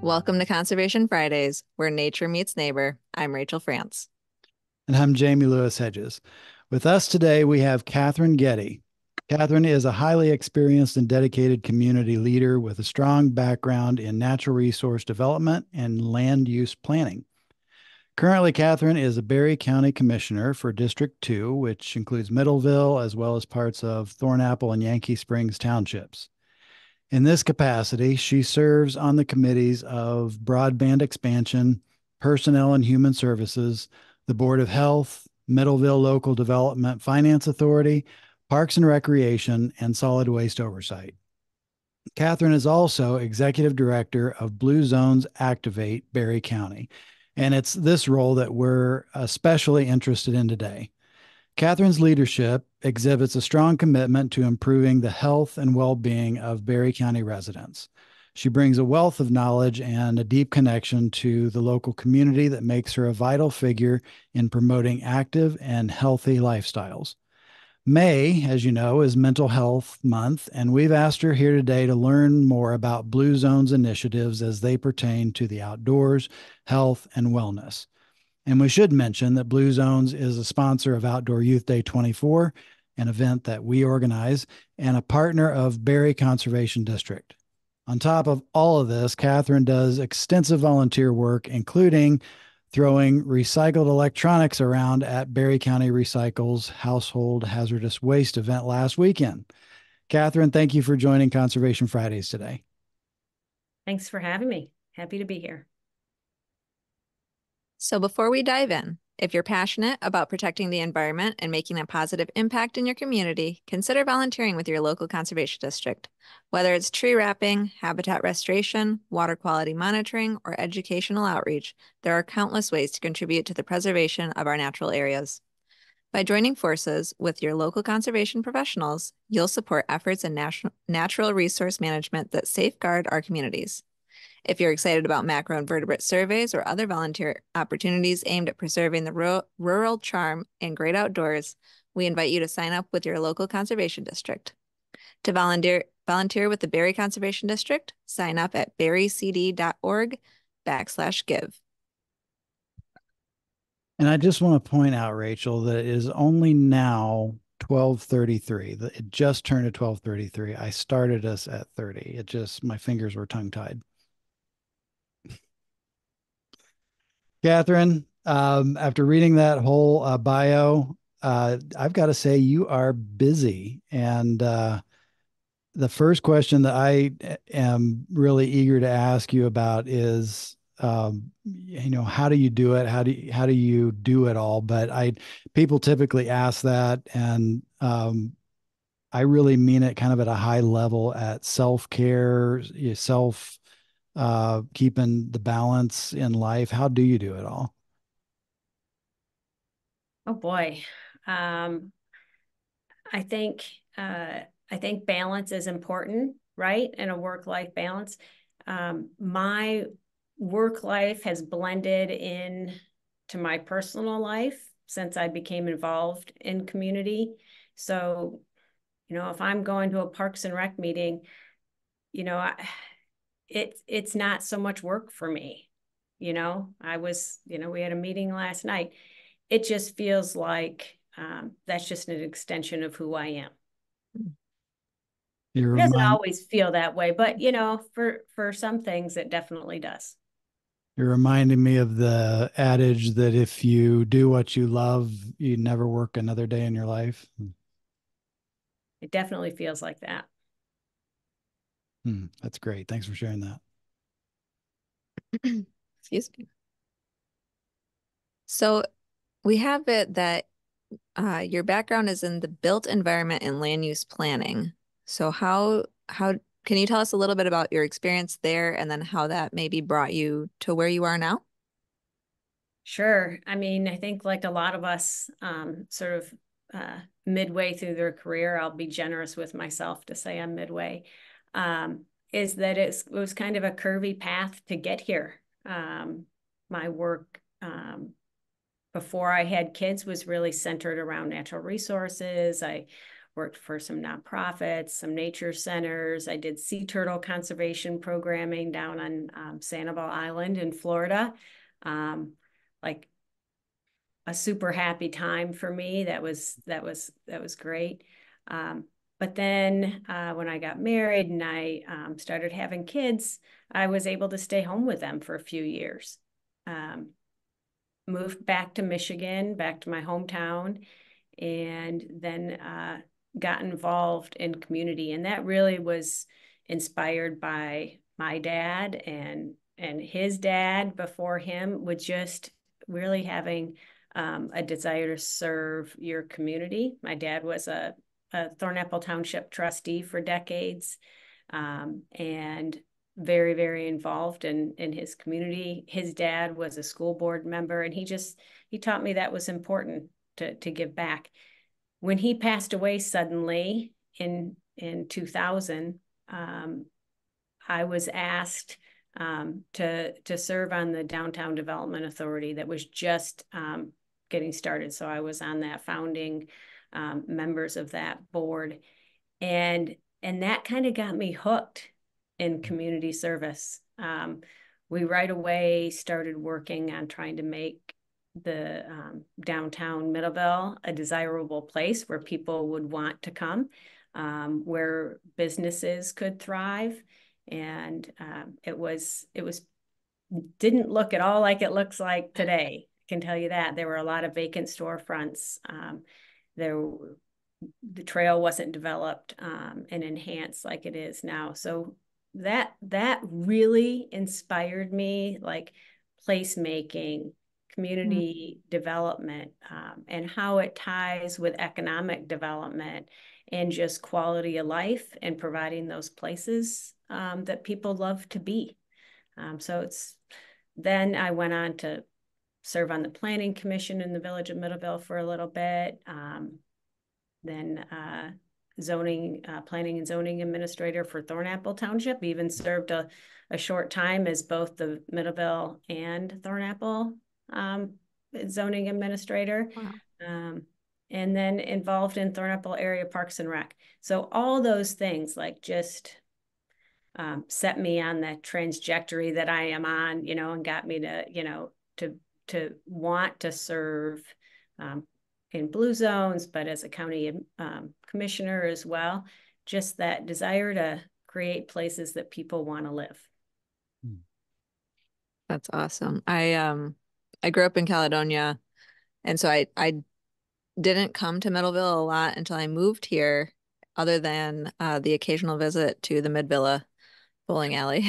Welcome to Conservation Fridays, where nature meets neighbor. I'm Rachel France. And I'm Jamie Lewis Hedges. With us today, we have Catherine Getty. Catherine is a highly experienced and dedicated community leader with a strong background in natural resource development and land use planning. Currently, Catherine is a Berry County Commissioner for District 2, which includes Middleville as well as parts of Thornapple and Yankee Springs townships. In this capacity, she serves on the committees of broadband expansion, personnel and human services, the Board of Health, Middleville Local Development Finance Authority, Parks and Recreation, and Solid Waste Oversight. Catherine is also Executive Director of Blue Zones Activate Berry County, and it's this role that we're especially interested in today. Catherine's leadership exhibits a strong commitment to improving the health and well being of Berry County residents. She brings a wealth of knowledge and a deep connection to the local community that makes her a vital figure in promoting active and healthy lifestyles. May, as you know, is Mental Health Month, and we've asked her here today to learn more about Blue Zone's initiatives as they pertain to the outdoors, health, and wellness. And we should mention that Blue Zones is a sponsor of Outdoor Youth Day 24, an event that we organize, and a partner of Berry Conservation District. On top of all of this, Catherine does extensive volunteer work, including throwing recycled electronics around at Berry County Recycle's Household Hazardous Waste event last weekend. Catherine, thank you for joining Conservation Fridays today. Thanks for having me. Happy to be here. So, before we dive in, if you're passionate about protecting the environment and making a positive impact in your community, consider volunteering with your local conservation district. Whether it's tree wrapping, habitat restoration, water quality monitoring, or educational outreach, there are countless ways to contribute to the preservation of our natural areas. By joining forces with your local conservation professionals, you'll support efforts in natural resource management that safeguard our communities. If you're excited about macroinvertebrate surveys or other volunteer opportunities aimed at preserving the rural charm and great outdoors, we invite you to sign up with your local conservation district. To volunteer with the Berry Conservation District, sign up at berrycd.org/give. And I just want to point out, Rachel, that it is only now 12:33. It just turned to 12:33. I started us at 30. It just, my fingers were tongue-tied. Catherine, after reading that whole bio, I've got to say you are busy. And the first question that I am really eager to ask you about is, how do you do it? How do you do it all? But people typically ask that, and I really mean it kind of at a high level at self-care, keeping the balance in life. How do you do it all? Oh boy. Um, I think I think balance is important, right? And a work-life balance. My work life has blended in to my personal life since I became involved in community. So, if I'm going to a Parks and Rec meeting, you know, I, it's not so much work for me. We had a meeting last night. It just feels like that's just an extension of who I am. You It doesn't remind always feel that way, but for some things, it definitely does. you're reminding me of the adage that if you do what you love, you never work another day in your life. It definitely feels like that. That's great. Thanks for sharing that. Excuse me. So we have it that your background is in the built environment and land use planning. So how can you tell us a little bit about your experience there and then how that maybe brought you to where you are now? Sure. I mean, I think like a lot of us, sort of midway through their career, I'll be generous with myself to say I'm midway, is that it was kind of a curvy path to get here. My work before I had kids was really centered around natural resources. I worked for some nonprofits, some nature centers. I did sea turtle conservation programming down on Sanibel Island in Florida. Like a super happy time for me. That was great. But then when I got married and I started having kids, I was able to stay home with them for a few years. Moved back to Michigan, back to my hometown, and then got involved in community. And that really was inspired by my dad and his dad before him, with just really having a desire to serve your community. My dad was a Thornapple Township trustee for decades, and very, very involved in his community. His dad was a school board member, and he taught me that was important to give back. When he passed away suddenly in 2000, I was asked to serve on the Downtown Development Authority that was just getting started. So I was on that founding members of that board, and that kind of got me hooked in community service. We right away started working on trying to make the downtown Middleville a desirable place where people would want to come, where businesses could thrive. And it didn't look at all like it looks like today. I can tell you that. There were a lot of vacant storefronts. The trail wasn't developed and enhanced like it is now. So that really inspired me, like placemaking, community development, and how it ties with economic development and just quality of life and providing those places that people love to be. Then I went on to serve on the Planning Commission in the Village of Middleville for a little bit. Then planning and zoning administrator for Thornapple Township, even served a short time as both the Middleville and Thornapple zoning administrator. Wow. And then involved in Thornapple area parks and rec. So all those things like just set me on the trajectory that I am on, and got me to, to want to serve in blue zones, but as a county commissioner as well. Just that desire to create places that people want to live. That's awesome. I grew up in Caledonia, and so I didn't come to Middleville a lot until I moved here, other than the occasional visit to the Mid-Villa bowling alley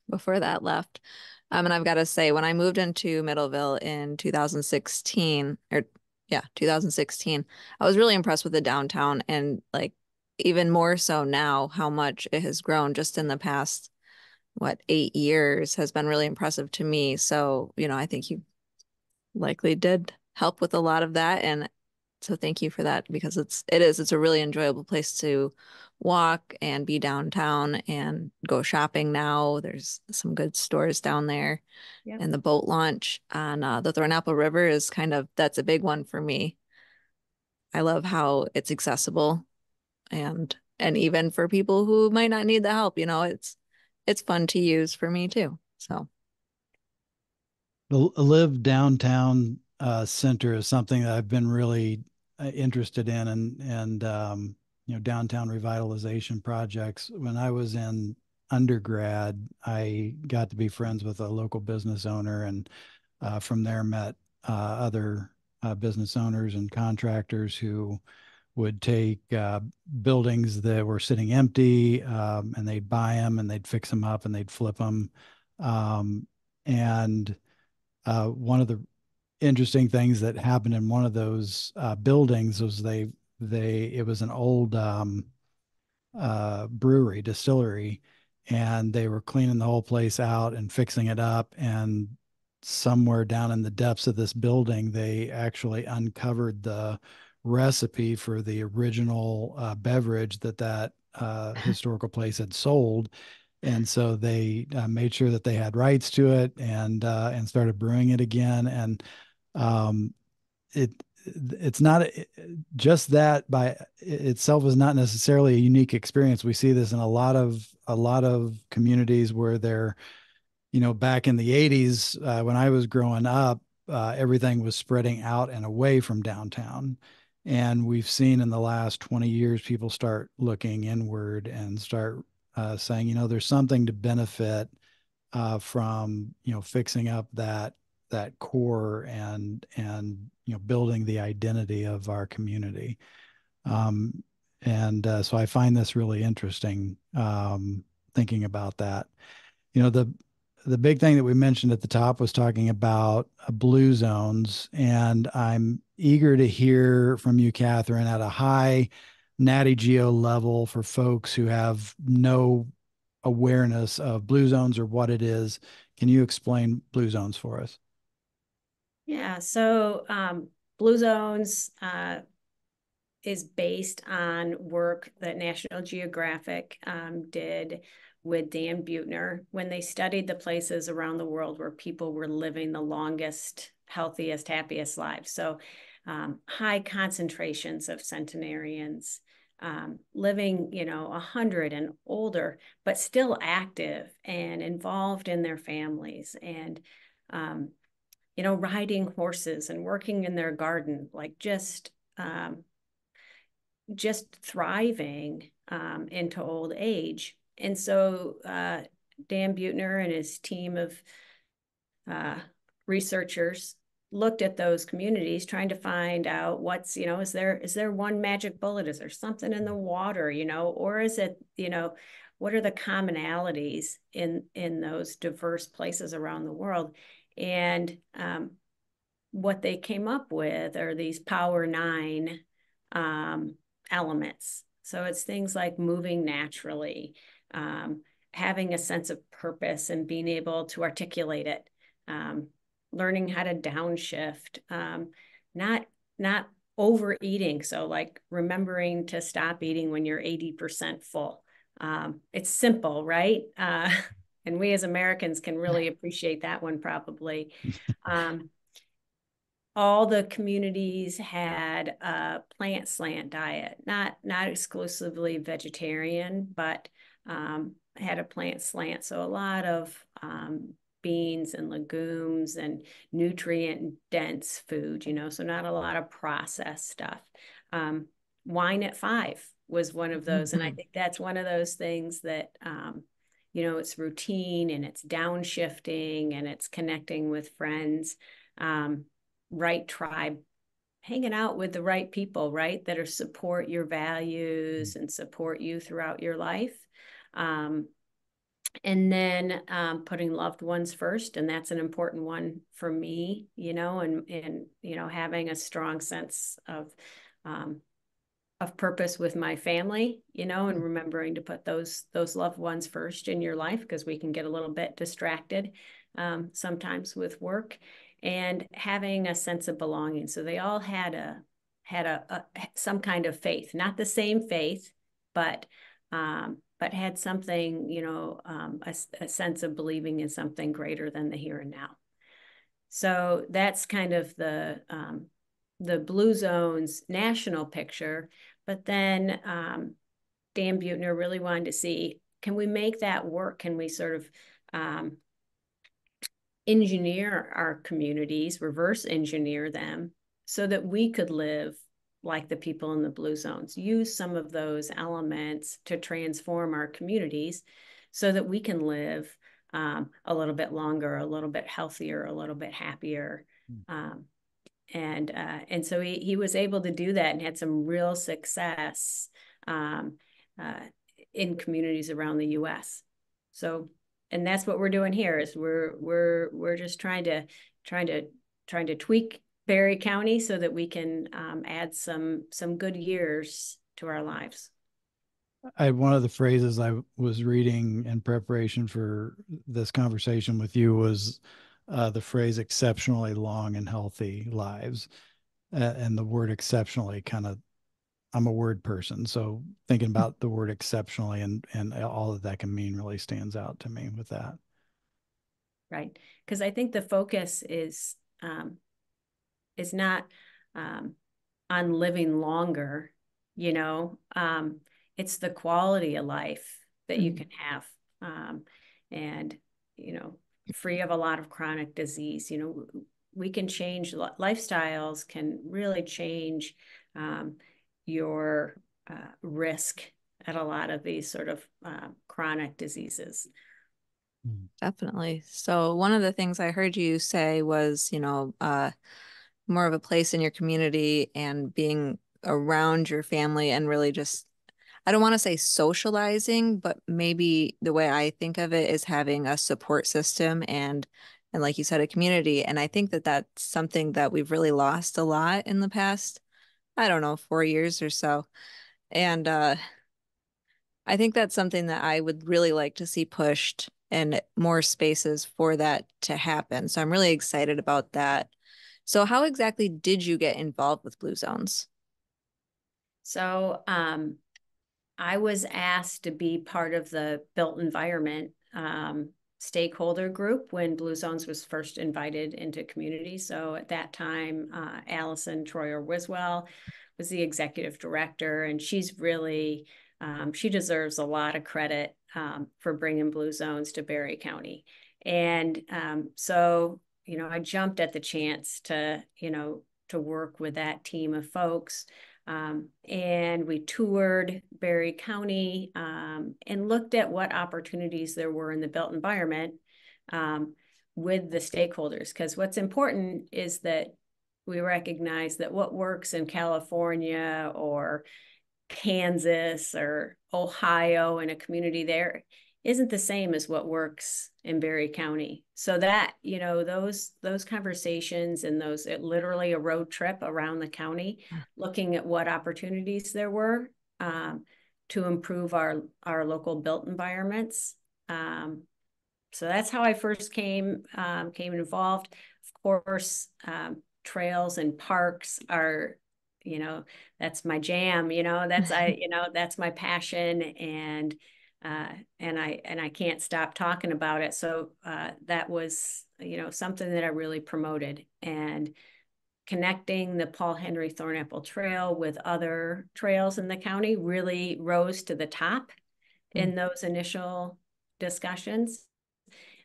before that left. And I've got to say, when I moved into Middleville in 2016, 2016, I was really impressed with the downtown, and like even more so now, how much it has grown just in the past, 8 years has been really impressive to me. So, I think you likely did help with a lot of that. And so thank you for that, because it's a really enjoyable place to walk and be downtown and go shopping now. There's some good stores down there. Yep. And the boat launch on the Thornapple River is that's a big one for me. I love how it's accessible, and even for people who might not need the help, it's fun to use for me too. So The Live Downtown Center is something that I've been really interested in, and downtown revitalization projects. When I was in undergrad, I got to be friends with a local business owner, and from there met other business owners and contractors who would take buildings that were sitting empty, and they'd buy them and they'd fix them up and they'd flip them. And one of the interesting things that happened in one of those buildings was it was an old brewery, distillery, and they were cleaning the whole place out and fixing it up. And somewhere down in the depths of this building, they actually uncovered the recipe for the original beverage that historical place had sold. And so they made sure that they had rights to it, and started brewing it again. And it it's not just that by itself is not necessarily a unique experience. We see this in a lot of communities where they're, back in the 80s, when I was growing up, everything was spreading out and away from downtown. And we've seen in the last 20 years, people start looking inward and start saying, there's something to benefit from, fixing up that core and building the identity of our community. And so I find this really interesting, thinking about that. The big thing that we mentioned at the top was talking about blue zones, and I'm eager to hear from you, Catherine, at a high Natty Geo level for folks who have no awareness of blue zones or what it is. Can you explain blue zones for us? Yeah, so Blue Zones is based on work that National Geographic did with Dan Buettner when they studied the places around the world where people were living the longest, healthiest, happiest lives. So high concentrations of centenarians, living, 100 and older, but still active and involved in their families and, riding horses and working in their garden, like just thriving into old age. And so Dan Buettner and his team of researchers looked at those communities trying to find out what's, is there one magic bullet? Is there something in the water, or is it, what are the commonalities in those diverse places around the world? And what they came up with are these Power Nine elements. So it's things like moving naturally, having a sense of purpose and being able to articulate it, learning how to downshift, not overeating. So like remembering to stop eating when you're 80% full. It's simple, right? And we as Americans can really appreciate that one probably. All the communities had a plant slant diet, not exclusively vegetarian, but had a plant slant. So a lot of beans and legumes and nutrient dense food, so not a lot of processed stuff. Wine at 5 was one of those. And I think that's one of those things that, it's routine and it's downshifting and it's connecting with friends. Right tribe, hanging out with the right people, right, that are support your values and support you throughout your life. And then putting loved ones first, and that's an important one for me, and having a strong sense of purpose with my family, and remembering to put those loved ones first in your life, because we can get a little bit distracted sometimes with work, and having a sense of belonging. So they all had some kind of faith, not the same faith, but had something, a sense of believing in something greater than the here and now. So that's kind of the Blue Zones national picture. But then Dan Buettner really wanted to see, can we make that work? Can we sort of engineer our communities, reverse engineer them so that we could live like the people in the blue zones, use some of those elements to transform our communities so that we can live a little bit longer, a little bit healthier, a little bit happier. And so he was able to do that and had some real success in communities around the U.S. So, and that's what we're doing here, is we're just trying to tweak Berry County so that we can add some good years to our lives. One of the phrases I was reading in preparation for this conversation with you was the phrase "exceptionally long and healthy lives," and the word "exceptionally" kind of. I'm a word person, so thinking about the word "exceptionally" and all that that can mean really stands out to me with that. Right, because I think the focus is not on living longer, you know, it's the quality of life that you can have. And, you know, free of a lot of chronic disease, you know, we can change, lifestyles can really change your risk at a lot of these sort of chronic diseases. Definitely. So one of the things I heard you say was, more of a place in your community and being around your family and really just, I don't want to say socializing, but maybe the way I think of it is having a support system and like you said, a community. And I think that that's something that we've really lost a lot in the past, I don't know, 4 years or so. And I think that's something that I would really like to see pushed and more spaces for that to happen. So I'm really excited about that. So how exactly did you get involved with Blue Zones? So I was asked to be part of the built environment stakeholder group when Blue Zones was first invited into community. So at that time, Allison Troyer-Wiswell was the executive director, and she's really, she deserves a lot of credit for bringing Blue Zones to Berry County. And so, you know, I jumped at the chance to, you know, to work with that team of folks. And we toured Berry County and looked at what opportunities there were in the built environment with the stakeholders. Because what's important is that we recognize that what works in California or Kansas or Ohio in a community there isn't the same as what works in Berry County. So that, you know, those conversations and those, literally a road trip around the county, looking at what opportunities there were to improve our local built environments. So that's how I first came involved. Of course, trails and parks are, you know, that's my jam, you know, that's my passion. And I can't stop talking about it. So that was, you know, something that I really promoted, and connecting the Paul Henry Thornapple Trail with other trails in the county really rose to the top in those initial discussions.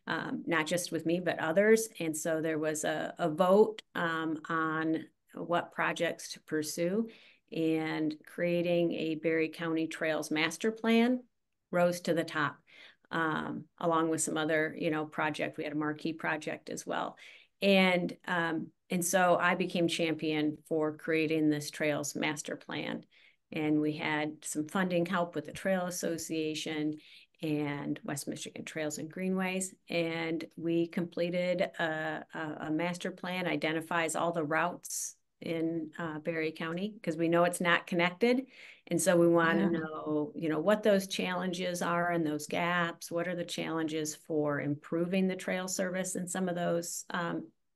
Not just with me, but others. And so there was a vote on what projects to pursue, and creating a Berry County Trails Master Plan rose to the top, along with some other, you know, project. We had a marquee project as well. And so I became champion for creating this Trails Master Plan. And we had some funding help with the Trail Association and West Michigan Trails and Greenways. And we completed a master plan, identifies all the routes in Berry County, because we know it's not connected. And so we want to know, you know, what those challenges are and those gaps. What are the challenges for improving the trail service in some of those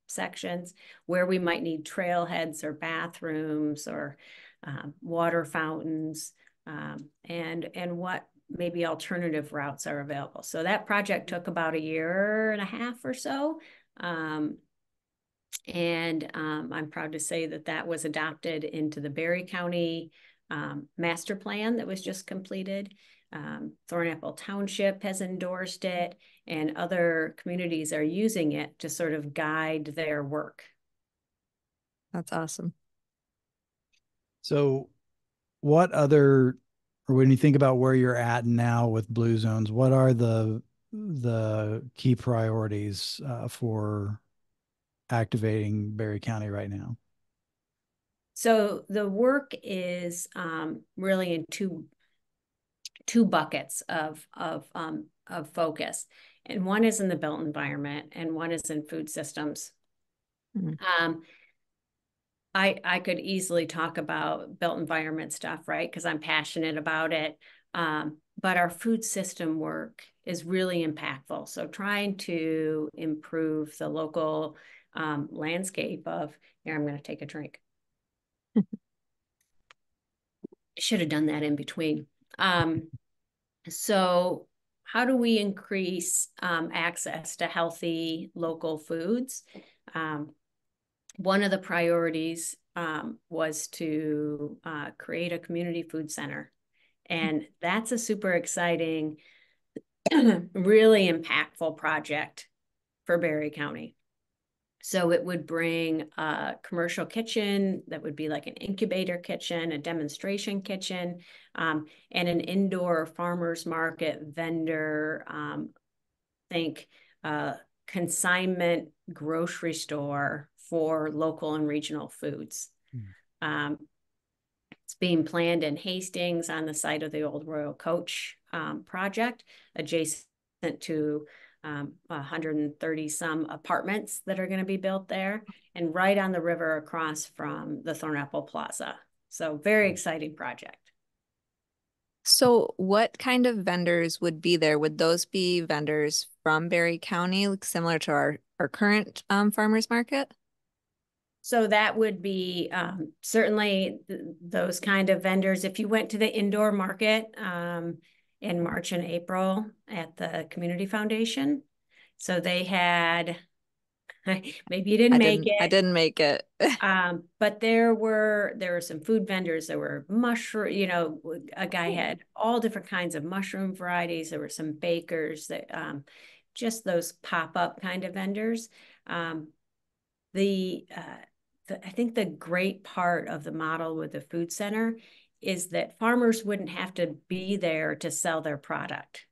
sections, where we might need trailheads or bathrooms or water fountains, and what maybe alternative routes are available. So that project took about 1.5 years or so. And I'm proud to say that that was adopted into the Berry County master plan that was just completed. Thornapple Township has endorsed it, and other communities are using it to sort of guide their work. That's awesome. So what other, or when you think about where you're at now with Blue Zones, what are the key priorities for activating Berry County right now? So the work is really in two buckets of focus, and one is in the built environment, and one is in food systems. I could easily talk about built environment stuff, right? Because I'm passionate about it. But our food system work is really impactful. So trying to improve the local landscape of, here, I'm going to take a drink. Should have done that in between. So how do we increase access to healthy local foods? One of the priorities was to create a community food center. And that's a super exciting, really impactful project for Berry County. So it would bring a commercial kitchen that would be like an incubator kitchen, a demonstration kitchen, and an indoor farmers market vendor, think consignment grocery store for local and regional foods. It's being planned in Hastings on the site of the old Royal Coach project, adjacent to 130 some apartments that are going to be built there, and right on the river across from the Thornapple Plaza. So very exciting project. So what kind of vendors would be there? Would those be vendors from Berry County, like similar to our current farmers market? So that would be certainly those kind of vendors. If you went to the indoor market in March and April at the Community Foundation, so they had, maybe you didn't make it. I didn't make it. But there were some food vendors. There were mushroom, you know, a guy had all different kinds of mushroom varieties. There were some bakers that just those pop-up kind of vendors. I think the great part of the model with the food center is that farmers wouldn't have to be there to sell their product,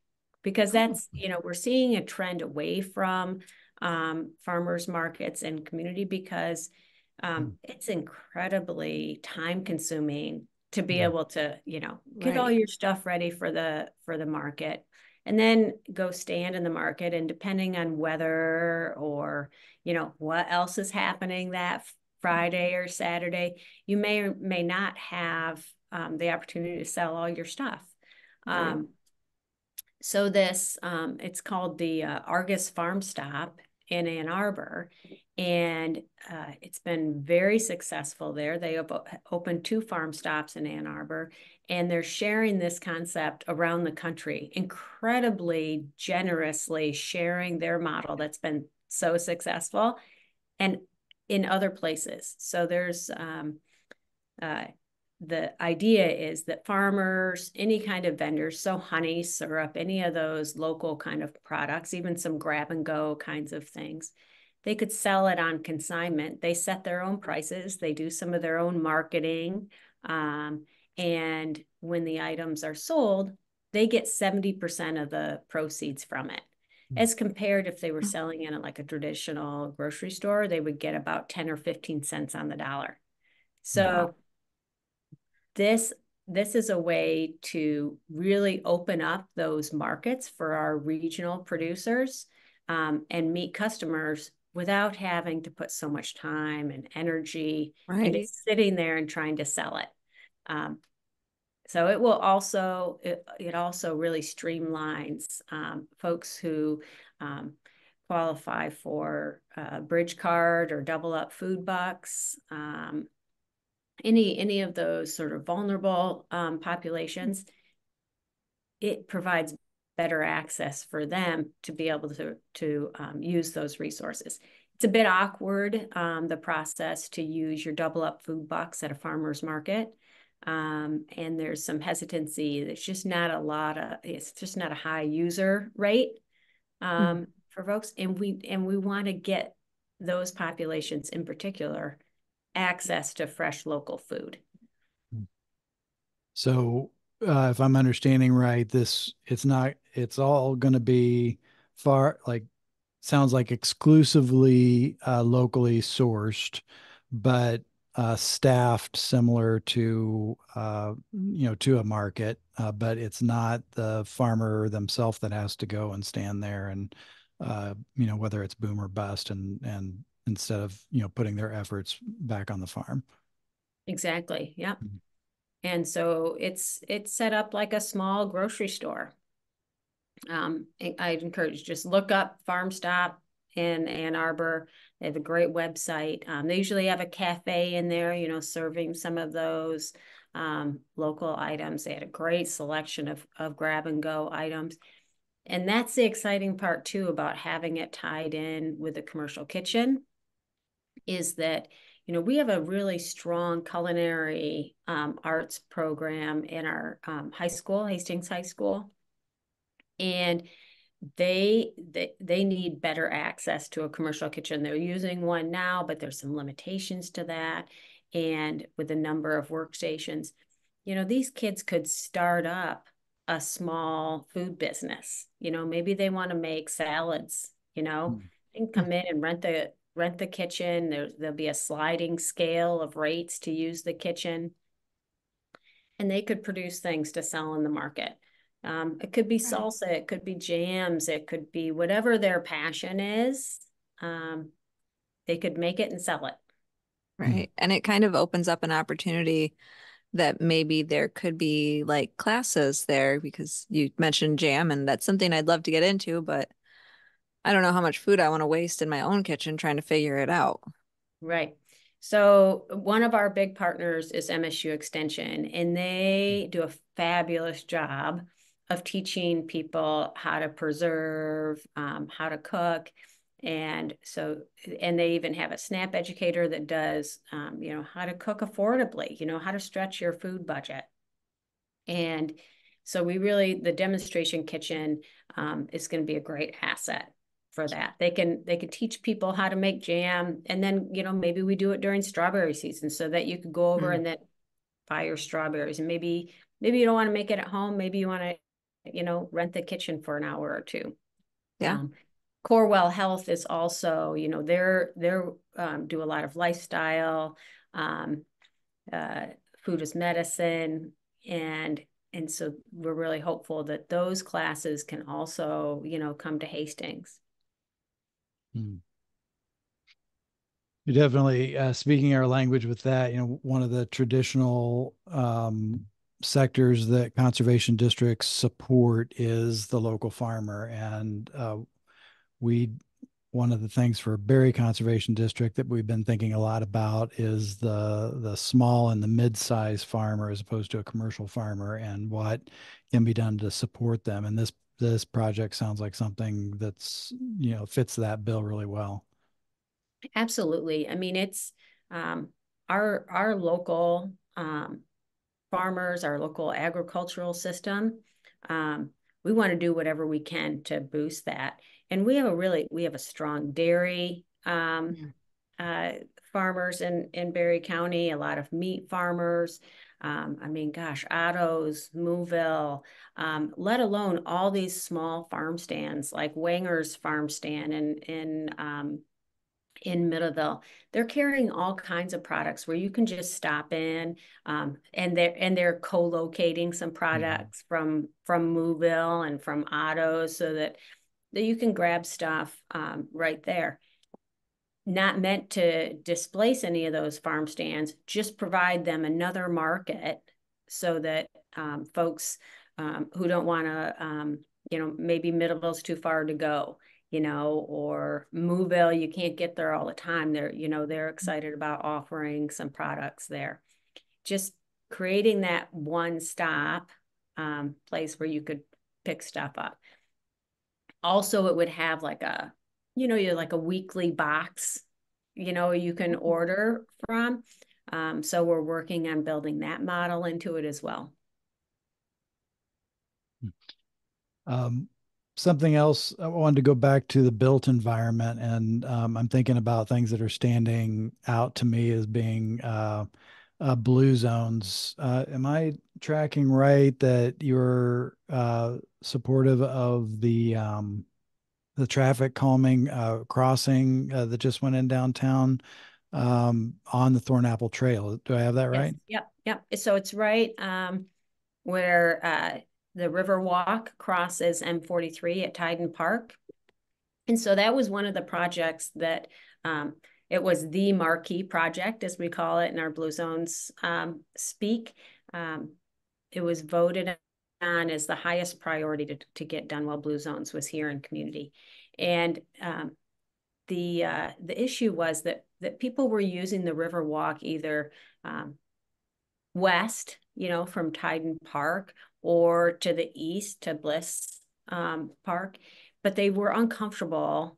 because that's, you know, we're seeing a trend away from farmers markets and community, because it's incredibly time consuming to be able to, you know, get all your stuff ready for the market and then go stand in the market. And depending on weather or, you know, what else is happening that Friday or Saturday, you may or may not have the opportunity to sell all your stuff. So this, it's called the Argus Farm Stop in Ann Arbor, and it's been very successful there. They opened 2 farm stops in Ann Arbor, and they're sharing this concept around the country, incredibly generously sharing their model that's been so successful and in other places. So there's the idea is that farmers, any kind of vendors, so honey, syrup, any of those local kind of products, even some grab and go kinds of things, they could sell it on consignment. They set their own prices. They do some of their own marketing. And when the items are sold, they get 70% of the proceeds from it. As compared if they were selling in like a traditional grocery store, they would get about 10 or 15 cents on the dollar. So this is a way to really open up those markets for our regional producers and meet customers without having to put so much time and energy into sitting there and trying to sell it. So it will also, it also really streamlines folks who qualify for Bridge Card or Double Up Food Bucks, any of those sort of vulnerable populations. It provides better access for them to be able to use those resources. It's a bit awkward, the process to use your Double Up Food Bucks at a farmer's market. And there's some hesitancy. There's just not a lot of, it's just not a high user rate for folks. And we want to get those populations in particular access to fresh local food. So if I'm understanding right, it's all going to be sounds like exclusively locally sourced, but staffed similar to, to a market, but it's not the farmer themselves that has to go and stand there and, whether it's boom or bust and instead of, putting their efforts back on the farm. Exactly. Yep. And so it's set up like a small grocery store. I'd encourage just look up Farm Stop in Ann Arbor. They have a great website. They usually have a cafe in there, serving some of those local items. They had a great selection of grab and go items. And that's the exciting part too about having it tied in with a commercial kitchen, is that we have a really strong culinary arts program in our high school, Hastings High School. And they need better access to a commercial kitchen. They're using one now, but there's some limitations to that. And with the number of workstations, these kids could start up a small food business. Maybe they want to make salads, they can come in and rent the kitchen. There'll be a sliding scale of rates to use the kitchen, and they could produce things to sell in the market. It could be salsa, it could be jams, it could be whatever their passion is. They could make it and sell it. Right. And it kind of opens up an opportunity that maybe there could be like classes there, because you mentioned jam, and that's something I'd love to get into, but I don't know how much food I want to waste in my own kitchen trying to figure it out. Right. So one of our big partners is MSU Extension, and they do a fabulous job of teaching people how to preserve, how to cook. And they even have a SNAP educator that does, how to cook affordably, how to stretch your food budget. And so the demonstration kitchen is going to be a great asset for that. They can teach people how to make jam, and then maybe we do it during strawberry season so that you could go over and then buy your strawberries, and maybe you don't want to make it at home, maybe you want to rent the kitchen for an hour or two. Yeah. Corewell Health is also, they're do a lot of lifestyle, food is medicine, and so we're really hopeful that those classes can also come to Hastings. You're definitely speaking our language with that. One of the traditional sectors that conservation districts support is the local farmer. And one of the things for Berry Conservation District that we've been thinking a lot about is the small and the mid-sized farmer as opposed to a commercial farmer, and what can be done to support them. And this project sounds like something that's, fits that bill really well. Absolutely. I mean, it's our local farmers, our local agricultural system. We want to do whatever we can to boost that. And we have a strong dairy farmers in Berry County, a lot of meat farmers. I mean, gosh, Otto's, Mooville, let alone all these small farm stands like Wanger's farm stand in Middleville. They're carrying all kinds of products where you can just stop in, and they're co-locating some products from Mooville and from Otto's so that you can grab stuff right there. Not meant to displace any of those farm stands, just provide them another market so that folks who don't want to, maybe Middleville's too far to go, or Mooville, you can't get there all the time. They're excited about offering some products there. Just creating that one-stop place where you could pick stuff up. Also, it would have like like a weekly box, you can order from. So we're working on building that model into it as well. Something else, I wanted to go back to the built environment, and I'm thinking about things that are standing out to me as being blue zones. Am I tracking right that you're supportive of the traffic calming crossing that just went in downtown on the Thornapple Trail? Do I have that right? Yes. Yep. So it's right where the River Walk crosses M43 at Tyden Park. And so that was one of the projects that it was the marquee project, as we call it in our Blue Zones speak. It was voted on as the highest priority to get done while Blue Zones was here in community. And the issue was that people were using the River Walk either west, from Tyden Park, or to the east to Bliss Park, but they were uncomfortable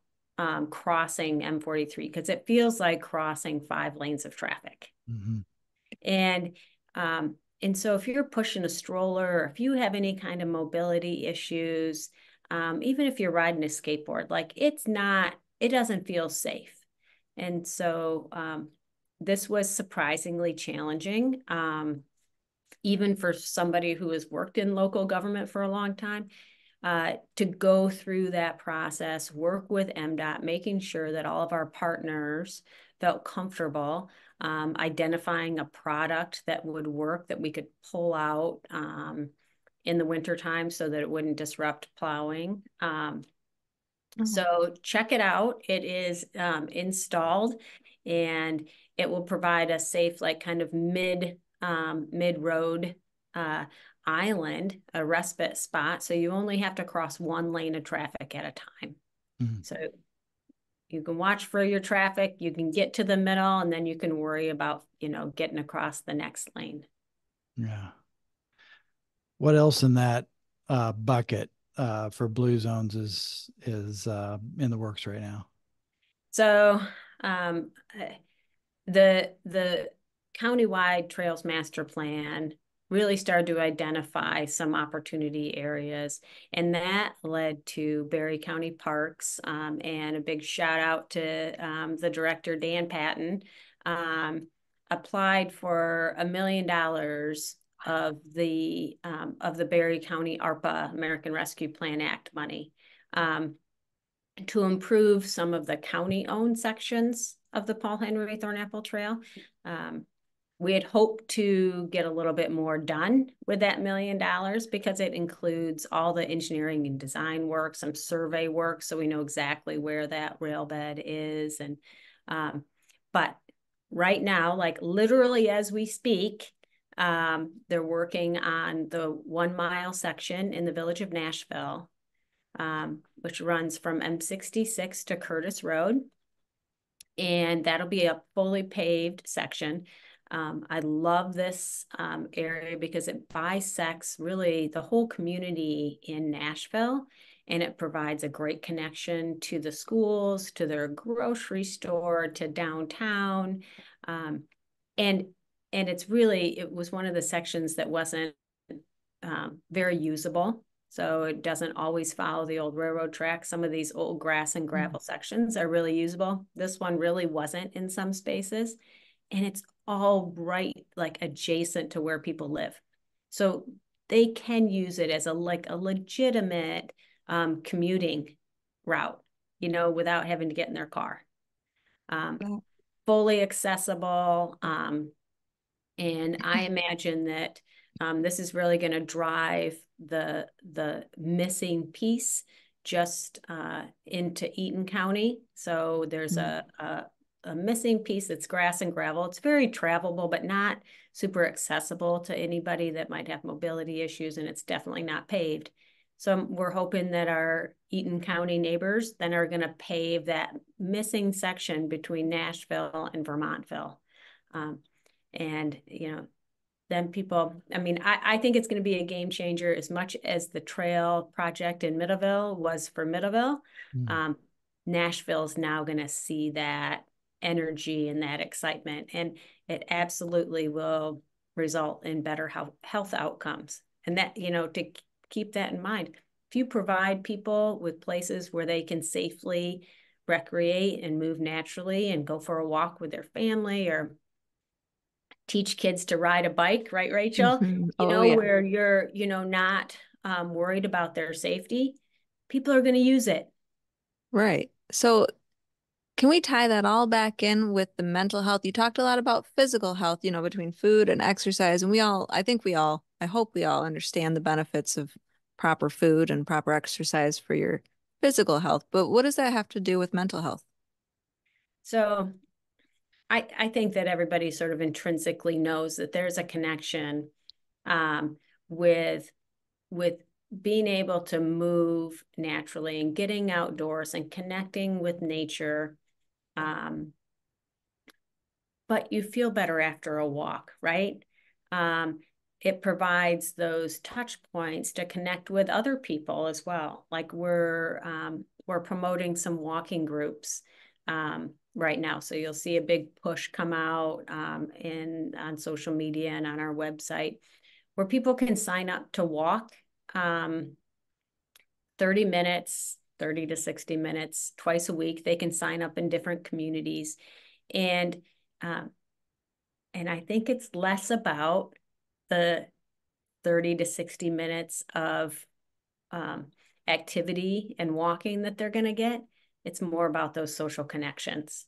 crossing M43 because it feels like crossing 5 lanes of traffic. Mm-hmm. And so if you're pushing a stroller, or if you have any kind of mobility issues, even if you're riding a skateboard, like it doesn't feel safe. And so this was surprisingly challenging, even for somebody who has worked in local government for a long time, to go through that process, work with MDOT, making sure that all of our partners felt comfortable identifying a product that would work that we could pull out in the wintertime so that it wouldn't disrupt plowing. So check it out. It is installed and it will provide a safe, like kind of mid-road island, a respite spot. So you only have to cross 1 lane of traffic at a time. Mm-hmm. So you can watch for your traffic, you can get to the middle, and then you can worry about, getting across the next lane. Yeah. What else in that bucket for blue zones is in the works right now? So um, the countywide trails master plan really started to identify some opportunity areas, and that led to Berry County Parks, and a big shout out to the director Dan Patton, applied for $1 million of the Berry County ARPA, American Rescue Plan Act money, to improve some of the county-owned sections of the Paul Henry Thornapple Trail. We had hoped to get a little bit more done with that $1 million because it includes all the engineering and design work, some survey work, so we know exactly where that rail bed is. And but right now, like literally as we speak, they're working on the 1 mile section in the village of Nashville, which runs from M66 to Curtis Road. And that'll be a fully paved section. I love this area because it bisects really the whole community in Nashville, and it provides a great connection to the schools, to their grocery store, to downtown. And it was one of the sections that wasn't very usable. So it doesn't always follow the old railroad track. Some of these old grass and gravel sections are really usable. This one really wasn't in some spaces. And it's all right, like adjacent to where people live. So they can use it as a legitimate commuting route, without having to get in their car. Fully accessible. And I imagine that this is really going to drive the missing piece just into Eaton County. So there's a missing piece that's grass and gravel. It's very travelable, but not super accessible to anybody that might have mobility issues, and it's definitely not paved. So we're hoping that our Eaton County neighbors then are going to pave that missing section between Nashville and Vermontville. And, then people, I think it's going to be a game changer as much as the trail project in Middleville was for Middleville. Nashville's now going to see that energy and that excitement, and it absolutely will result in better health outcomes. And that, to keep that in mind, if you provide people with places where they can safely recreate and move naturally and go for a walk with their family, or teach kids to ride a bike, right, Rachel? Where you're, not worried about their safety, people are going to use it. Right. So can we tie that all back in with the mental health? You talked a lot about physical health, between food and exercise. And I hope we all understand the benefits of proper food and proper exercise for your physical health. But what does that have to do with mental health? So I think that everybody sort of intrinsically knows that there's a connection with being able to move naturally and getting outdoors and connecting with nature. But you feel better after a walk, right? it provides those touch points to connect with other people as well. Like we're promoting some walking groups right now. So you'll see a big push come out on social media and on our website where people can sign up to walk 30 minutes, 30 to 60 minutes twice a week. They can sign up in different communities. And I think it's less about the 30 to 60 minutes of activity and walking that they're going to get. It's more about those social connections.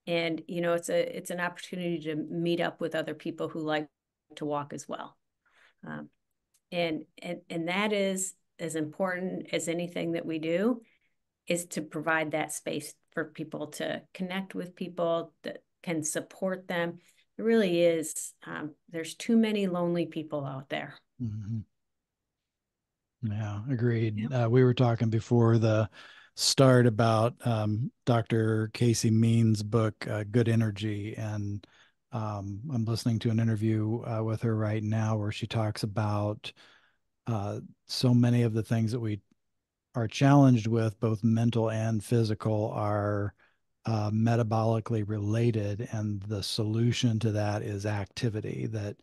And, you know, it's an opportunity to meet up with other people who like to walk as well. And that is as important as anything that we do, is to provide that space for people to connect with people that can support them. It really is. There's too many lonely people out there. Mm-hmm. Yeah, agreed. Yep. We were talking before the start about Dr. Casey Means' book, Good Energy. And I'm listening to an interview with her right now where she talks about so many of the things that we are challenged with, both mental and physical, are metabolically related. And the solution to that is activity. That,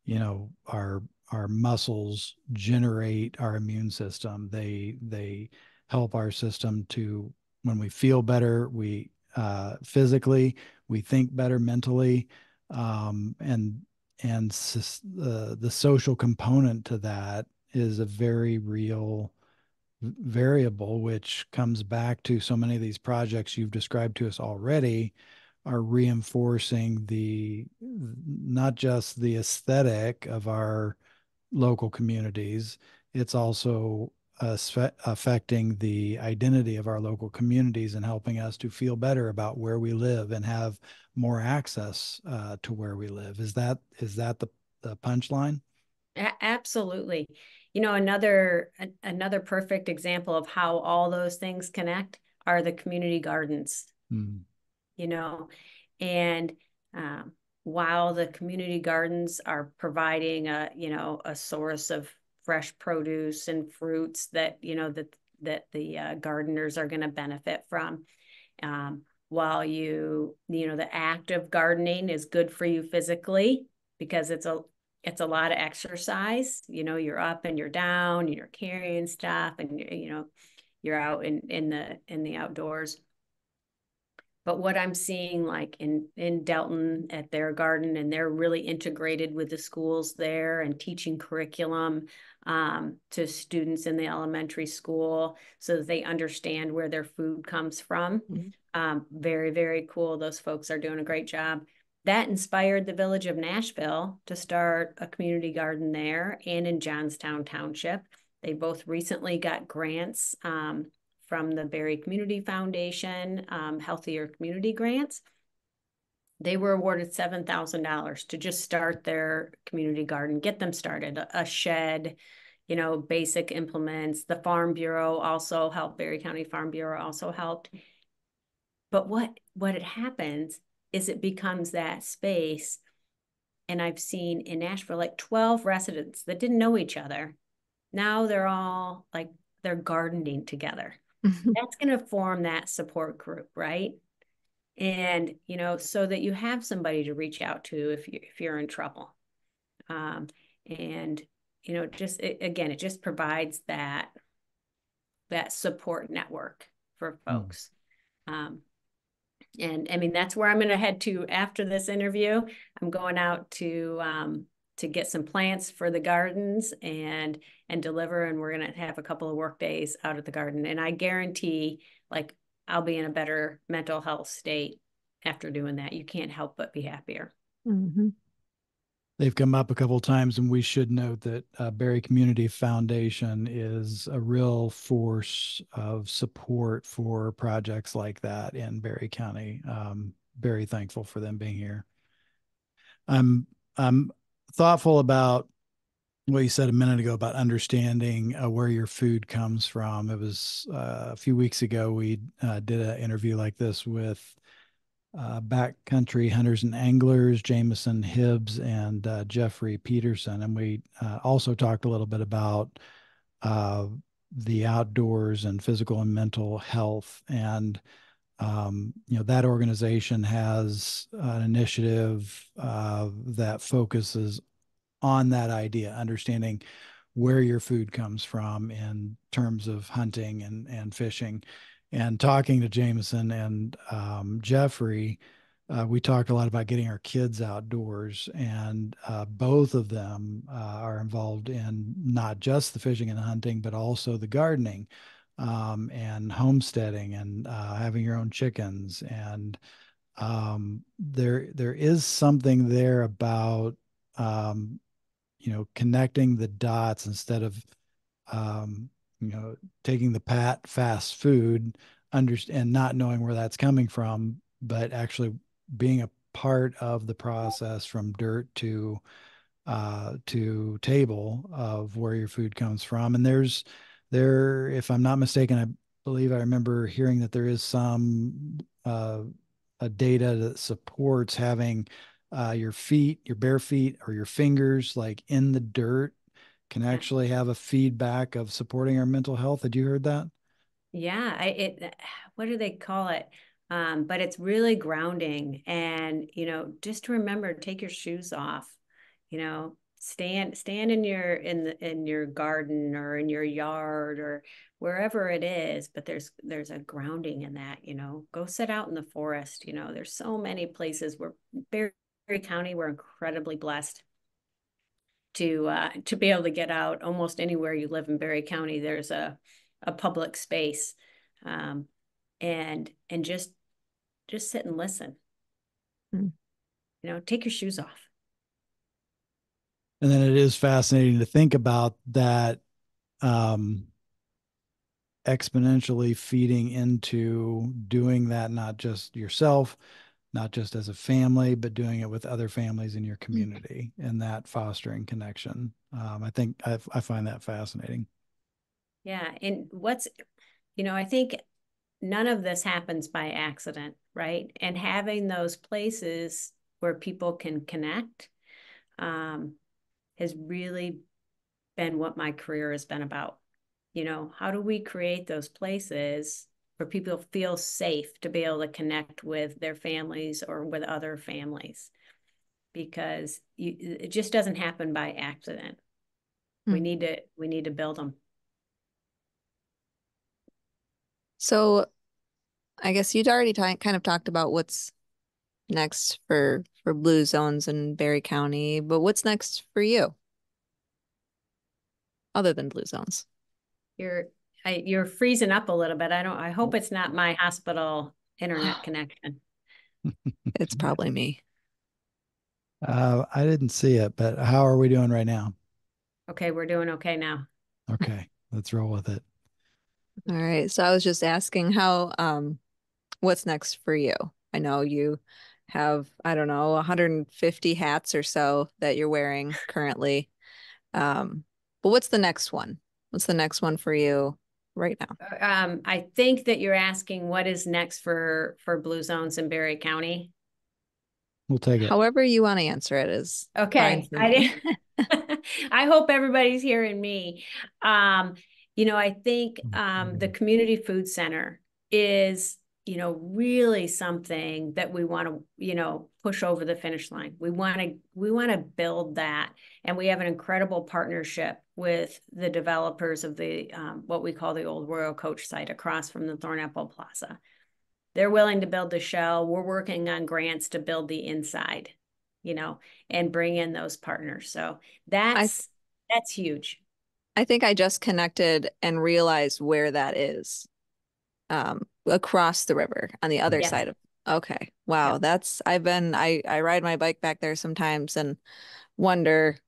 you know, our muscles generate our immune system. They help our system to, when we feel better, we physically, we think better mentally, and the social component to that is a very real variable, which comes back to so many of these projects you've described to us already are reinforcing the, not just the aesthetic of our local communities, it's also affecting the identity of our local communities and helping us to feel better about where we live and have more access to where we live. Is that the punchline? Absolutely. You know, another perfect example of how all those things connect are the community gardens. You know, and while the community gardens are providing a source of fresh produce and fruits that, you know, that the gardeners are going to benefit from, while you know, the act of gardening is good for you physically because it's a lot of exercise. You know, you're up and you're down, you're carrying stuff, and you know, you're out in the outdoors. But what I'm seeing, like in Delton at their garden, and they're really integrated with the schools there and teaching curriculum to students in the elementary school so that they understand where their food comes from. Very, very cool. Those folks are doing a great job. That inspired the village of Nashville to start a community garden there and in Johnstown Township. They both recently got grants from the Berry Community Foundation, Healthier Community Grants. They were awarded $7,000 to just start their community garden, get them started, a shed, you know, basic implements. The Farm Bureau also helped, Berry County Farm Bureau also helped. But what it happens is it becomes that space. And I've seen in Nashville, like 12 residents that didn't know each other. Now they're all like, they're gardening together. That's going to form that support group, right? And, you know, so that you have somebody to reach out to if you're in trouble. And, you know, it just provides that support network for folks. And I mean, that's where I'm going to head to after this interview. I'm going out to get some plants for the gardens and deliver, and we're going to have a couple of work days out at the garden. And I guarantee, like, I'll be in a better mental health state after doing that. You can't help but be happier. They've come up a couple of times, and we should note that Berry Community Foundation is a real force of support for projects like that in Berry County. Very thankful for them being here. I'm thoughtful about what you said a minute ago about understanding where your food comes from. It was a few weeks ago we did an interview like this with backcountry hunters and anglers, Jameson Hibbs and Jeffrey Peterson. And we also talked a little bit about uh, the outdoors and physical and mental health. And that organization has an initiative that focuses on that idea, understanding where your food comes from in terms of hunting and fishing. And talking to Jameson and Jeffrey, we talked a lot about getting our kids outdoors, and both of them are involved in not just the fishing and the hunting, but also the gardening and homesteading and having your own chickens. And there is something there about connecting the dots instead of um, taking the pat fast food and not knowing where that's coming from, but actually being a part of the process from dirt to table of where your food comes from. And if I'm not mistaken, I believe I remember hearing that there is some a data that supports having your feet, your bare feet, or your fingers like in the dirt can Yeah. actually have a feedback of supporting our mental health. Had you heard that? Yeah, what do they call it? But it's really grounding. And, just remember, take your shoes off, stand in your garden or in your yard or wherever it is, but there's a grounding in that, go sit out in the forest. There's so many places where Berry County, we're incredibly blessed to be able to get out. Almost anywhere you live in Berry County, there's a public space, um, and just sit and listen. Mm. Take your shoes off. And then it is fascinating to think about that um, exponentially feeding into doing that, not just yourself, not just as a family, but doing it with other families in your community and that fostering connection. I think I find that fascinating. Yeah, and I think none of this happens by accident, right? And having those places where people can connect has really been what my career has been about. How do we create those places where people feel safe to be able to connect with their families or with other families? Because it just doesn't happen by accident. We Mm. need to build them. So I guess you'd already kind of talked about what's next for blue zones in Berry County, but what's next for you other than blue zones? You're you're freezing up a little bit. I hope it's not my hospital internet connection. It's probably me. I didn't see it, but how are we doing right now? Okay, we're doing okay now. Okay, let's roll with it. All right. So I was just asking how what's next for you? I know you have, I don't know, 150 hats or so that you're wearing currently. Um, but what's the next one? What's the next one for you right now? I think that you're asking what is next for Blue Zones in Berry County. We'll take it. However you want to answer it is fine Okay, for I me. did. I hope everybody's hearing me. I think the community food center is, really something that we want to, push over the finish line. We want to build that, and we have an incredible partnership with the developers of the what we call the old Royal Coach site across from the Thornapple Plaza. They're willing to build the shell. We're working on grants to build the inside, and bring in those partners. So I that's huge. I think I just connected and realized where that is. Across the river on the other Yes. side of. Okay. Wow, Yep. I ride my bike back there sometimes and wonder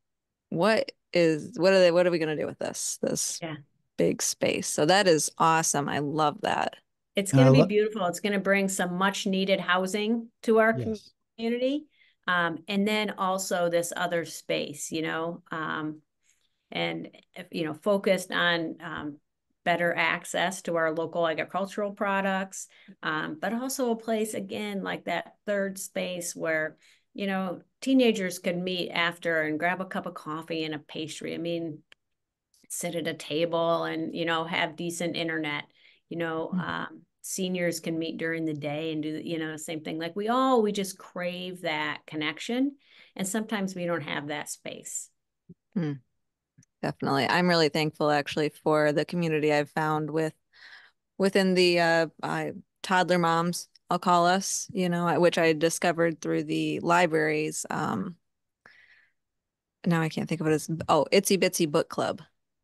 what are we gonna do with this Yeah. big space. So that is awesome. I love that. It's And going to be beautiful. It's going to bring some much needed housing to our yes. community. And then also this other space, and, focused on better access to our local agricultural products, but also a place, again, like that third space where, you know, teenagers could meet after and grab a cup of coffee and a pastry. I mean, sit at a table and, you know, have decent internet. You know, seniors can meet during the day and do, you know, the same thing. Like we just crave that connection. And sometimes we don't have that space. Mm, definitely. I'm really thankful actually for the community I've found within the toddler moms, I'll call us, you know, which I discovered through the libraries. Now I can't think of it as, oh, Itsy Bitsy Book Club.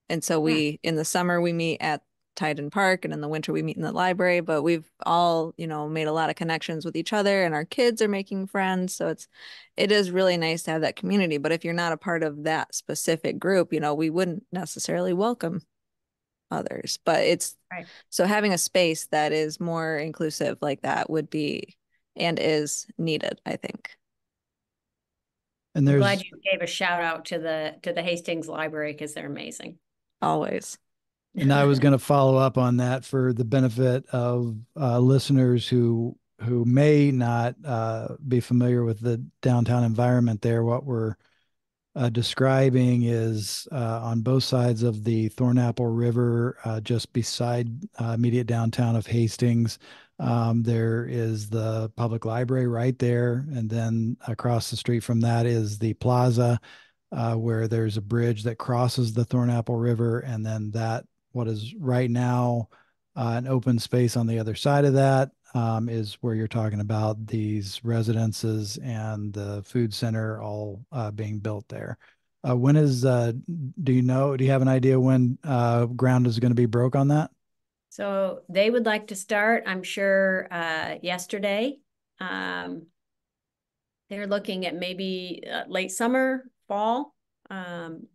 And so Hmm. in the summer we meet at Tyden Park, and in the winter we meet in the library, but we've all, you know, made a lot of connections with each other, and our kids are making friends. So it is really nice to have that community. But if you're not a part of that specific group, you know, we wouldn't necessarily welcome others. But Right. so having a space that is more inclusive like that would be and is needed, I think. And I'm glad there's you gave a shout out to the Hastings Library because they're amazing. Always. And I was going to follow up on that for the benefit of listeners who may not be familiar with the downtown environment there. What we're describing is on both sides of the Thornapple River, just beside immediate downtown of Hastings. There is the public library right there, and then across the street from that is the plaza, where there's a bridge that crosses the Thornapple River, and then that what is right now an open space on the other side of that is where you're talking about these residences and the food center all being built there. When is, do you have an idea when ground is going to be broke on that? So they would like to start, I'm sure, yesterday. Um, they're looking at maybe late summer, fall, and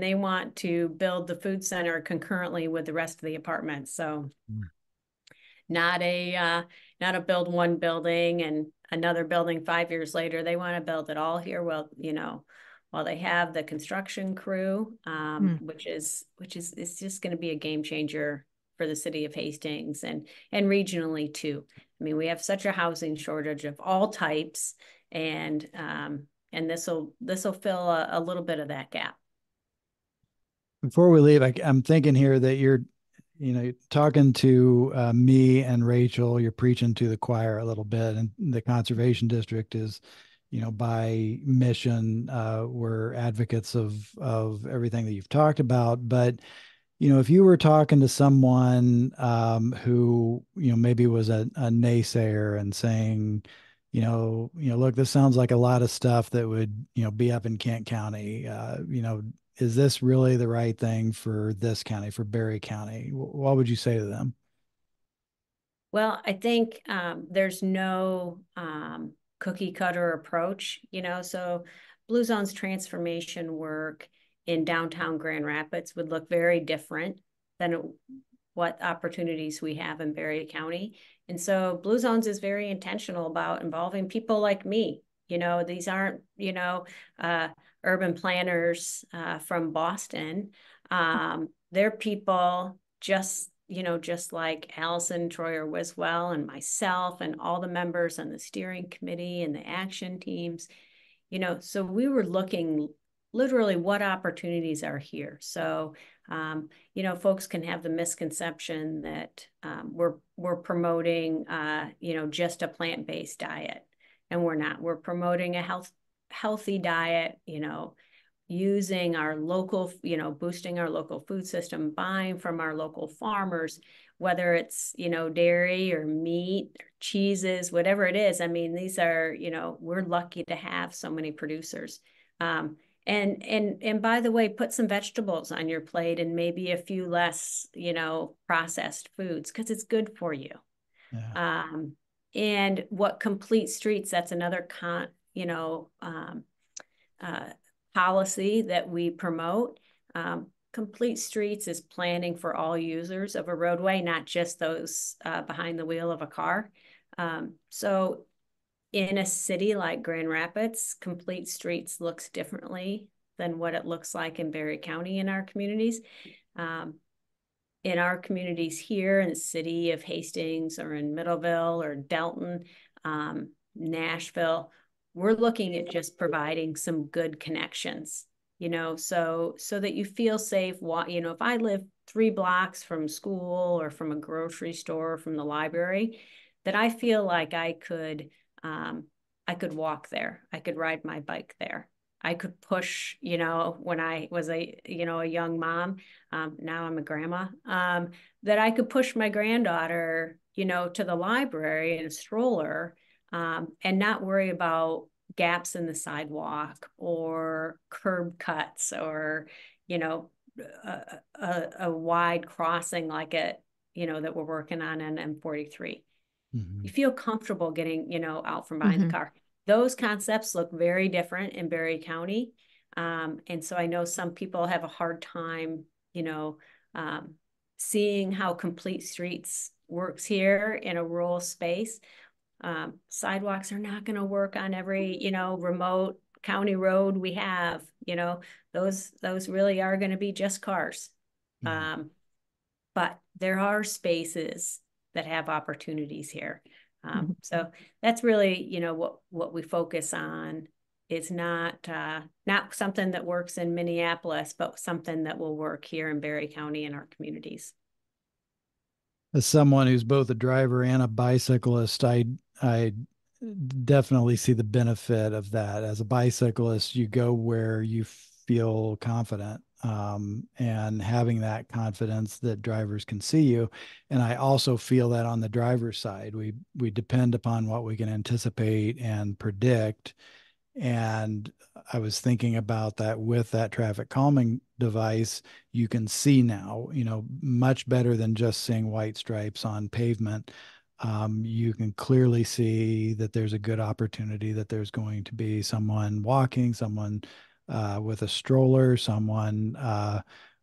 they want to build the food center concurrently with the rest of the apartments. So Mm. not a build one building and another building 5 years later. They want to build it all here. Well, you know, while they have the construction crew, Hmm. which is it's just going to be a game changer for the city of Hastings and regionally too. I mean, we have such a housing shortage of all types, and this will fill a little bit of that gap. Before we leave, I'm thinking here that you're talking to me and Rachel, you're preaching to the choir a little bit, and the conservation district is, by mission, we're advocates of everything that you've talked about. But if you were talking to someone who, maybe was a naysayer and saying, look, this sounds like a lot of stuff that would, be up in Kent County. Is this really the right thing for this county, for Berry County? What would you say to them? Well, I think there's no cookie cutter approach, you know, so Blue Zone's transformation work in downtown Grand Rapids would look very different than what opportunities we have in Berry County. And so Blue Zones is very intentional about involving people like me. You know, these aren't, urban planners from Boston. They're people just like Allison Troyer Wiswell and myself and all the members on the steering committee and the action teams, so we were looking literally what opportunities are here. So, folks can have the misconception that we're promoting, just a plant-based diet, and we're not. We're promoting a healthy diet, using our local, boosting our local food system, buying from our local farmers, whether it's, dairy or meat or cheeses, whatever it is. I mean, these are, we're lucky to have so many producers. And by the way, put some vegetables on your plate and maybe a few less, processed foods, because it's good for you. Yeah. And what Complete Streets, that's another policy that we promote. Complete Streets is planning for all users of a roadway, not just those behind the wheel of a car. So in a city like Grand Rapids, Complete Streets looks differently than what it looks like in Berry County in our communities. in our communities here in the city of Hastings or in Middleville or Delton, Nashville, we're looking at just providing some good connections, so that you feel safe. If I live 3 blocks from school or from a grocery store, or from the library, that I feel like I could walk there. I could ride my bike there. I could push, when I was a young mom, now I'm a grandma, that I could push my granddaughter, to the library in a stroller, and not worry about gaps in the sidewalk or curb cuts or, a wide crossing like that we're working on in M43. You feel comfortable getting, out from behind the car. Those concepts look very different in Berry County. And so I know some people have a hard time, seeing how Complete Streets works here in a rural space. Sidewalks are not going to work on every, remote county road we have. Those really are going to be just cars. But there are spaces that have opportunities here. So that's really, what we focus on. It's not something that works in Minneapolis, but something that will work here in Berry County in our communities. As someone who's both a driver and a bicyclist, I definitely see the benefit of that. As a bicyclist, you go where you feel confident, and having that confidence that drivers can see you. And I also feel that on the driver's side, we depend upon what we can anticipate and predict. And I was thinking about that with that traffic calming device. You can see now, much better than just seeing white stripes on pavement. You can clearly see that there's a good opportunity that there's going to be someone walking, someone with a stroller, someone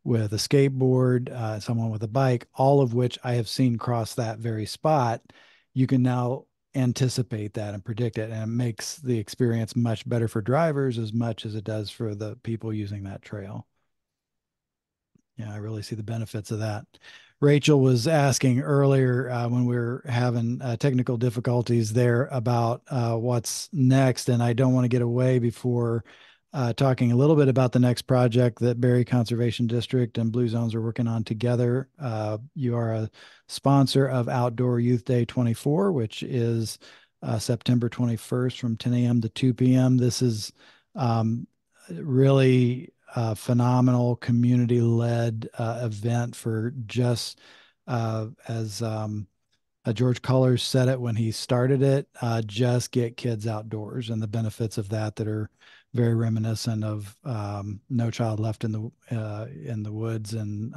with a skateboard, someone with a bike, all of which I have seen cross that very spot. You can now anticipate that and predict it, and it makes the experience much better for drivers as much as it does for the people using that trail. Yeah, I really see the benefits of that. Rachel was asking earlier when we were having technical difficulties there about what's next, and I don't want to get away before talking a little bit about the next project that Berry Conservation District and Blue Zones are working on together. You are a sponsor of Outdoor Youth Day 24, which is September 21st from 10 a.m. to 2 p.m. This is really phenomenal community-led event for just as George Cullors said it when he started it, just get kids outdoors, and the benefits of that are very reminiscent of No Child Left in the Woods and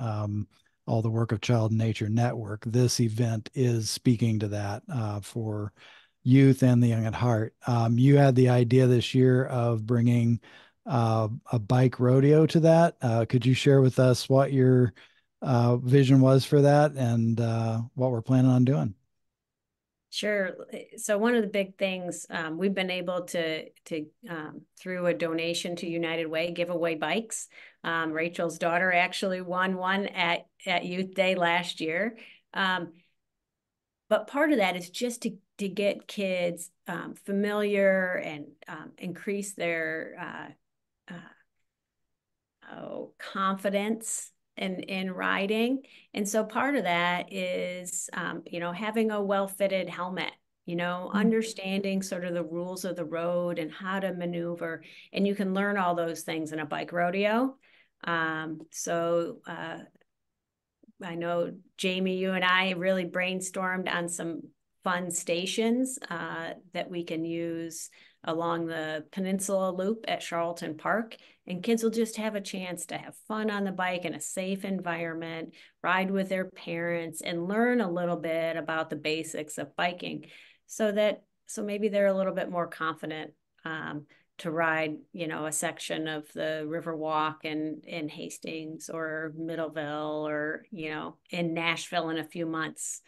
all the work of Child and Nature Network. This event is speaking to that for youth and the young at heart. You had the idea this year of bringing a bike rodeo to that. Could you share with us what your vision was for that and what we're planning on doing? Sure. So one of the big things we've been able to through a donation to United Way, give away bikes. Rachel's daughter actually won one at Youth Day last year. But part of that is just to get kids familiar and increase their confidence in riding. And so part of that is, having a well-fitted helmet, understanding sort of the rules of the road and how to maneuver. And you can learn all those things in a bike rodeo. So I know, Jamie, you and I really brainstormed on some fun stations that we can use along the Peninsula Loop at Charlton Park. And kids will just have a chance to have fun on the bike in a safe environment, ride with their parents, and learn a little bit about the basics of biking so maybe they're a little bit more confident to ride, a section of the Riverwalk in Hastings or Middleville or, in Nashville in a few months.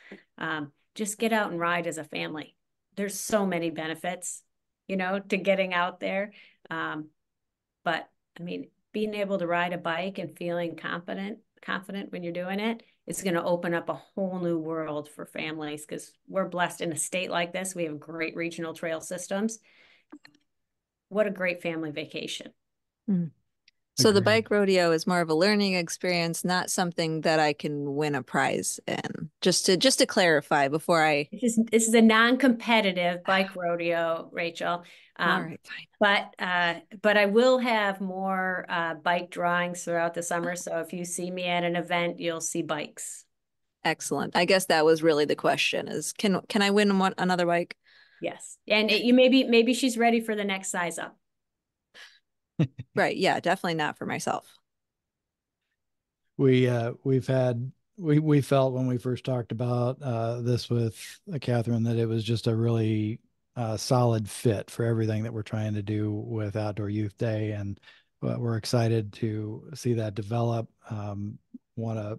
Just get out and ride as a family. There's so many benefits, to getting out there. But I mean, being able to ride a bike and feeling confident confident when you're doing it, it's going to open up a whole new world for families, because we're blessed in a state like this. We have great regional trail systems. What a great family vacation. Mm. So the Agreed. bike rodeo is more of a learning experience, not something that I can win a prize in. Just to clarify before I. This is a non-competitive bike rodeo, Rachel. All right, fine. But I will have more bike drawings throughout the summer. So if you see me at an event, you'll see bikes. Excellent. I guess that was really the question: is can I win another bike? Yes, and maybe she's ready for the next size up. Right. Yeah, definitely not for myself. We felt when we first talked about this with Catherine that it was just a really solid fit for everything that we're trying to do with Outdoor Youth Day, and we're excited to see that develop. Want to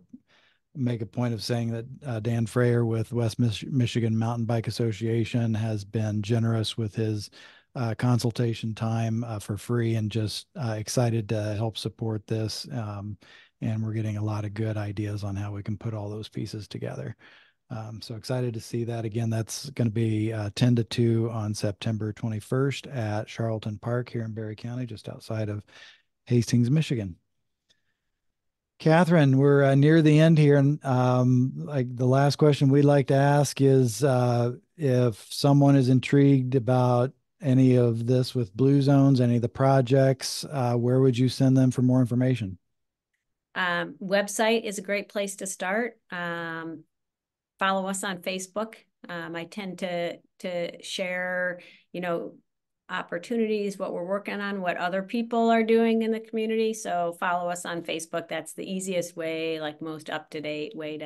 make a point of saying that Dan Freyer with Michigan Mountain Bike Association has been generous with his consultation time for free, and just excited to help support this. And we're getting a lot of good ideas on how we can put all those pieces together. So excited to see that. Again, that's going to be 10 to 2 on September 21st at Charlton Park here in Berry County, just outside of Hastings, Michigan. Catherine, we're near the end here, and like the last question we'd like to ask is if someone is intrigued about any of this with Blue Zones, any of the projects, where would you send them for more information? Website is a great place to start. Follow us on Facebook. I tend to share, opportunities, what we're working on, what other people are doing in the community. So follow us on Facebook. That's the easiest way, like most up-to-date way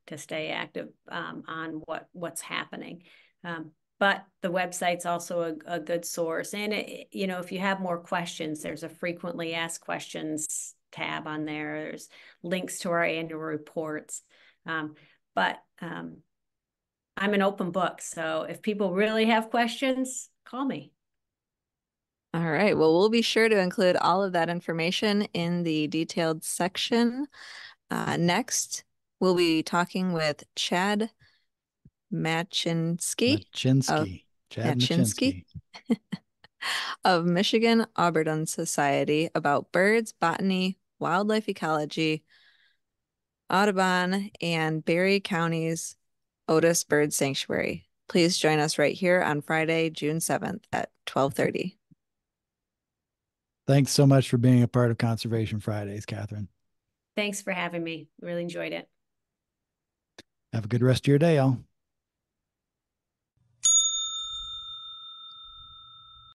to stay active on what's happening. But the website's also a good source. And if you have more questions, there's a frequently asked questions tab on there. There's links to our annual reports. But I'm an open book. So if people really have questions, call me. All right. Well, we'll be sure to include all of that information in the detailed section. Next, we'll be talking with Chad Machinsky of Chad Machinsky of Michigan Audubon Society about birds, botany, wildlife ecology, Audubon, and Berry County's Otis Bird Sanctuary. Please join us right here on Friday, June 7th at 12:30. Thanks so much for being a part of Conservation Fridays, Catherine. Thanks for having me. Really enjoyed it. Have a good rest of your day, all.